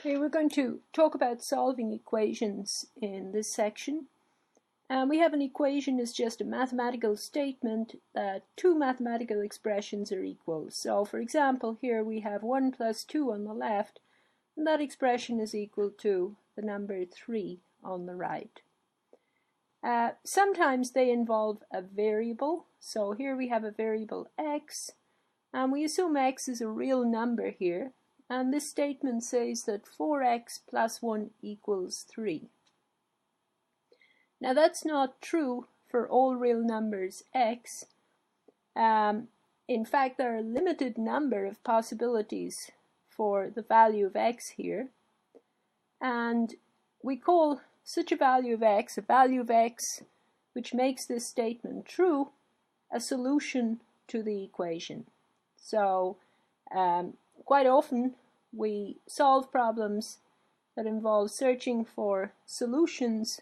Okay, we're going to talk about solving equations in this section. We have an equation is just a mathematical statement that two mathematical expressions are equal. So, for example, here we have 1 plus 2 on the left, and that expression is equal to the number 3 on the right. Sometimes they involve a variable. So here we have a variable x, and we assume x is a real number here. And this statement says that 4x plus 1 equals 3. Now that's not true for all real numbers x. In fact, there are a limited number of possibilities for the value of x here. And we call such a value of x, which makes this statement true, a solution to the equation. So quite often we solve problems that involve searching for solutions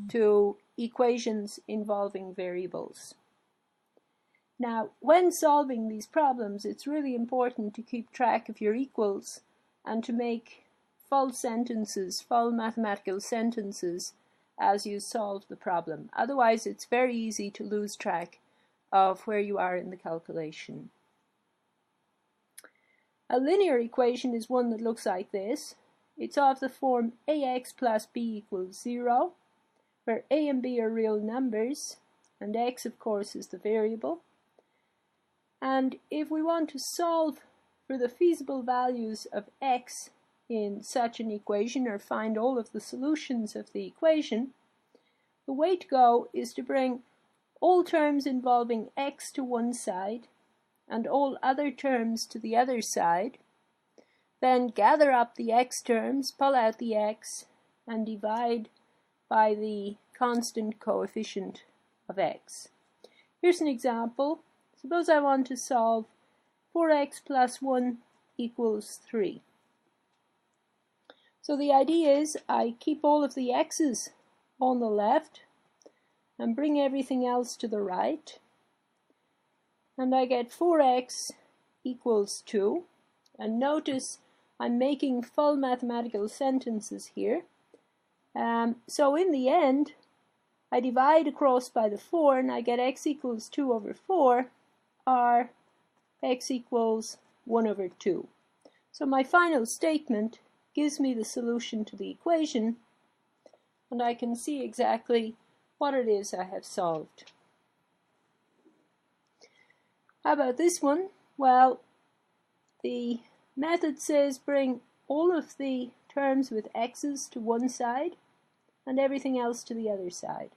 to equations involving variables. Now, when solving these problems, it's really important to keep track of your equals and to make full mathematical sentences as you solve the problem. Otherwise, it's very easy to lose track of where you are in the calculation. A linear equation is one that looks like this. It's of the form ax plus b equals 0, where a and b are real numbers, and x, of course, is the variable. And if we want to solve for the feasible values of x in such an equation, or find all of the solutions of the equation, the way to go is to bring all terms involving x to one side and all other terms to the other side, then gather up the x terms, pull out the x, and divide by the constant coefficient of x. Here's an example. Suppose I want to solve 4x plus 1 equals 3. So the idea is I keep all of the x's on the left and bring everything else to the right. And I get 4x equals 2. And notice I'm making full mathematical sentences here. So in the end, I divide across by the 4 and I get x equals 2 over 4, or x equals 1 over 2. So my final statement gives me the solution to the equation, and I can see exactly what it is I have solved. How about this one? Well, the method says bring all of the terms with x's to one side and everything else to the other side.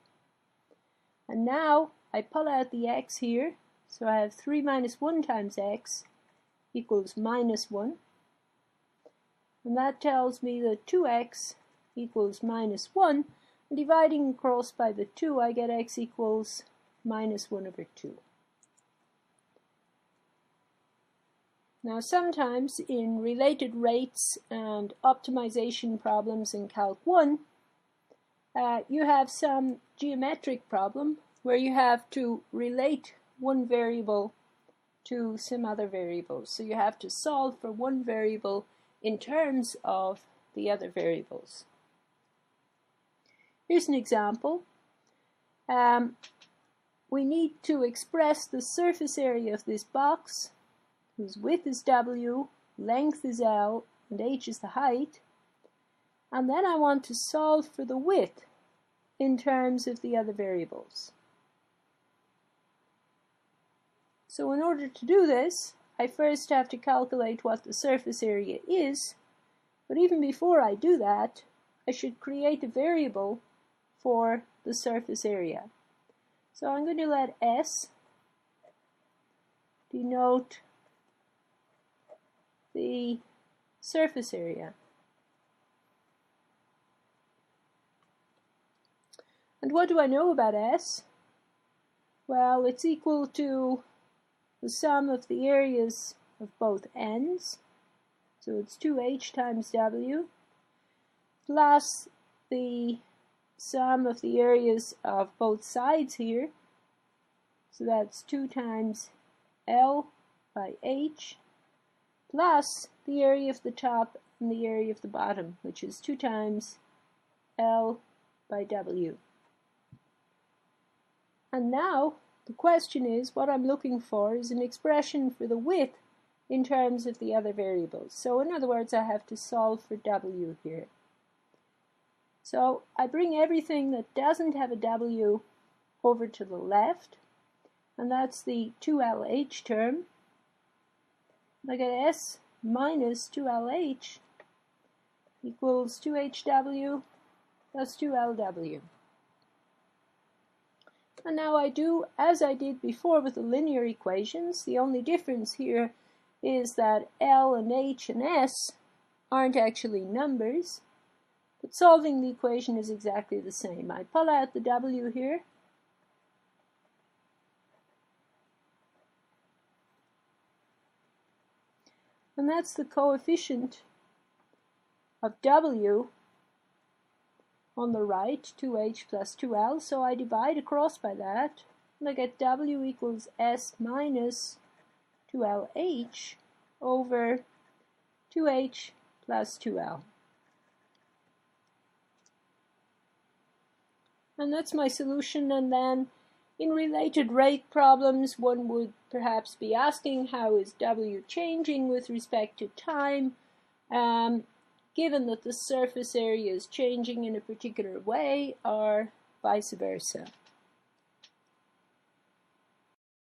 And now I pull out the x here, so I have 3 minus 1 times x equals minus 1. And that tells me that 2x equals minus 1. And dividing across by the 2, I get x equals minus 1 over 2. Now sometimes in related rates and optimization problems in Calc 1, you have some geometric problem where you have to relate one variable to some other variables. So you have to solve for one variable in terms of the other variables. Here's an example. We need to express the surface area of this box, whose width is w, length is l, and h is the height. And then I want to solve for the width in terms of the other variables. So in order to do this, I first have to calculate what the surface area is, but even before I do that, I should create a variable for the surface area. So I'm going to let S denote the surface area. And what do I know about S? Well, it's equal to the sum of the areas of both ends, so it's 2h times w, plus the sum of the areas of both sides here, so that's 2 times l by h, plus the area of the top and the area of the bottom, which is 2 times L by W. And now the question is, what I'm looking for is an expression for the width in terms of the other variables. So in other words, I have to solve for W here. So I bring everything that doesn't have a W over to the left, and that's the 2LH term. I get S minus 2LH equals 2HW plus 2LW. And now I do as I did before with the linear equations. The only difference here is that L and H and S aren't actually numbers, but solving the equation is exactly the same. I pull out the W here, and that's the coefficient of W on the right, 2H plus 2L, so I divide across by that, and I get W equals S minus 2LH over 2H plus 2L. And that's my solution. And then in related rate problems, one would perhaps be asking, how is W changing with respect to time, given that the surface area is changing in a particular way, or vice versa.